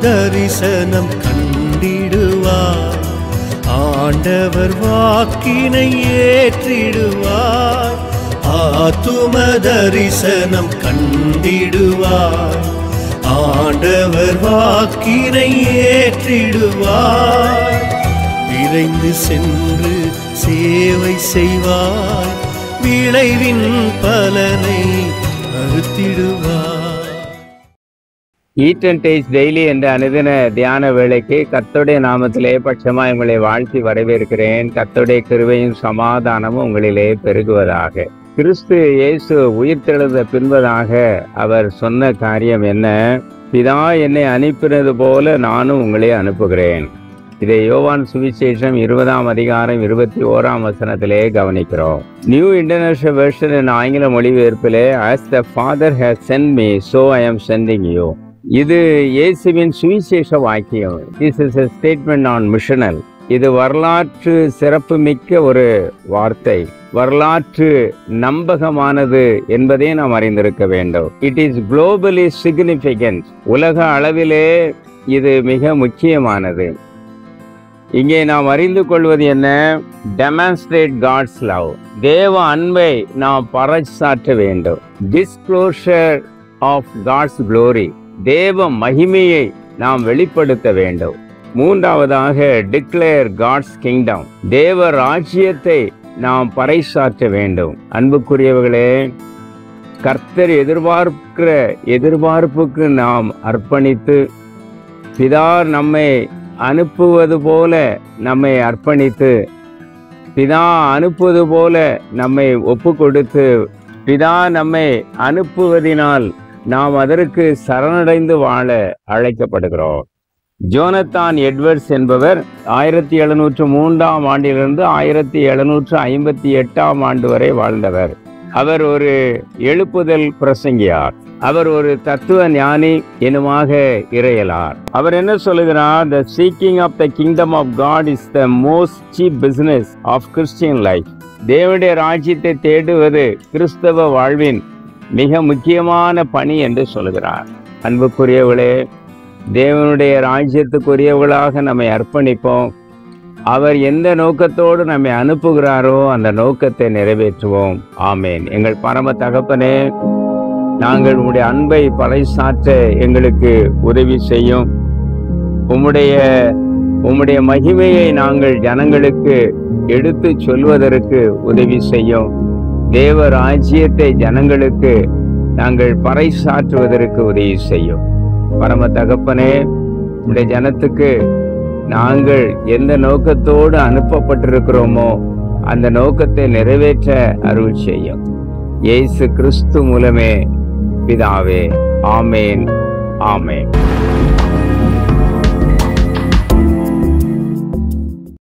தரிசனம் கண்டிடுவாய். ஆண்டவர் வாக்கினை ஏற்றிடுவாய். ஆத்தும தரிசனம் கண்டிடுவாய். ஆண்டவர் வாக்கினை ஏற்றிடுவாய். விரைந்து சென்று சேவை செய்வாய். விளைவின் பலனை அறுத்திடுவாய். ஈட் அண்ட் டேஸ்ட் டெய்லி என்ற அனுதின தியான வேளைக்கு கர்த்தருடைய நாமத்திலே பட்சமாய் உங்களை வாழ்த்தி வரவேற்கிறேன். கர்த்தருடைய கிருபையும் சமாதானமும் உங்களிலே பெருகுவதாக. கிறிஸ்து இயேசு உயிர்த்தெழுந்த பின்பதாக அவர் சொன்ன காரியம் என்ன? பிதா என்னை அனுப்பினது போல நானும் உங்களை அனுப்புகிறேன். இதை யோவான் சுவிசேஷம் 20ஆம் அதிகாரம் 21ஆம் வசனத்திலே கவனிக்கிறோம். நியூ இன்டர்நேஷனல் வெர்ஷன் என்ற ஆங்கில மொழிபெயர்ப்பிலே as the father has sent me so I am sending you. இது இயேசுவின் சுவிசேஷ வாக்கியம். This is a statement on missional. இது வரலாற்று சிறப்புமிக்க ஒரு வார்த்தை, வரலாற்று நம்பகமானது என்பதை நாம் அறிந்திருக்க வேண்டும். It is globally significant. உலக அளவிலே இது மிக முக்கியமானது. இங்கே நாம் அறிந்து கொள்வது என்ன? Demonstrate God's love. தேவ அன்பை நாம் பறைசாற்ற வேண்டும். Disclosure of God's glory. தேவ மகிமையை நாம் வெளிப்படுத்த வேண்டும். மூன்றாவதாக டிக்ளேர் காட்ஸ் கிங்டம். தேவ ராஜ்யத்தை நாம் பறைசாற்ற வேண்டும். அன்புக்குரியவர்களே, கர்த்தர் எதிர்பார்க்கிற எதிர்பார்ப்புக்கு நாம் அர்ப்பணித்து, பிதா நம்மை அனுப்புவது போல நம்மை அர்ப்பணித்து, பிதா அனுப்புவது போல நம்மை ஒப்பு கொடுத்து, பிதா நம்மை அனுப்புவதினால் நாம் அதற்கு சரணடைந்து வாழ அழைக்கப்படுகிறோம். ஜோனத்தான் எட்வர்ட்ஸ் என்பவர் 1703ஆம் ஆண்டிலிருந்து 1758ஆம் ஆண்டு வரை வாழ்ந்தவர். அவர் ஒரு எழுப்புதல் பிரசங்கியார். அவர் ஒரு தத்துவ ஞானி எனுமாக இறையலார். அவர் என்ன சொல்லுகிறார்? The seeking of the kingdom of God is the most cheap business of Christian life. தேவனுடைய ராஜ்யத்தை தேடுவது கிறிஸ்தவ வாழ்வின் மிக முக்கியமான பணி என்று சொல்கிறார். அன்புக்குரியவர்களே, தேவனுடைய ராஜ்யத்துக்குரியவர்களாக நம்மை அர்ப்பணிப்போம். அவர் எந்த நோக்கத்தோடு நம்மை அனுப்புகிறாரோ அந்த நோக்கத்தை நிறைவேற்றுவோம். ஆமேன். எங்கள் பரம தகப்பனே, நாங்கள் உம்முடைய அன்பை பறைசாற்ற எங்களுக்கு உதவி செய்யும். உம்முடைய மகிமையை நாங்கள் ஜனங்களுக்கு எடுத்து சொல்வதற்கு உதவி செய்யும். தேவ ராஜ்யத்தை ஜனங்களுக்கு நாங்கள் பறைசாற்றுவதற்கு உதவி செய்யும். பரம தகப்பனே, உம்முடைய ஜனத்துக்கு நாங்கள் எந்த நோக்கத்தோடு அனுப்பப்பட்டிருக்கிறோமோ அந்த நோக்கத்தை நிறைவேற்ற அருள் செய்யும். இயேசு கிறிஸ்து மூலமே பிதாவே. ஆமேன், ஆமேன்.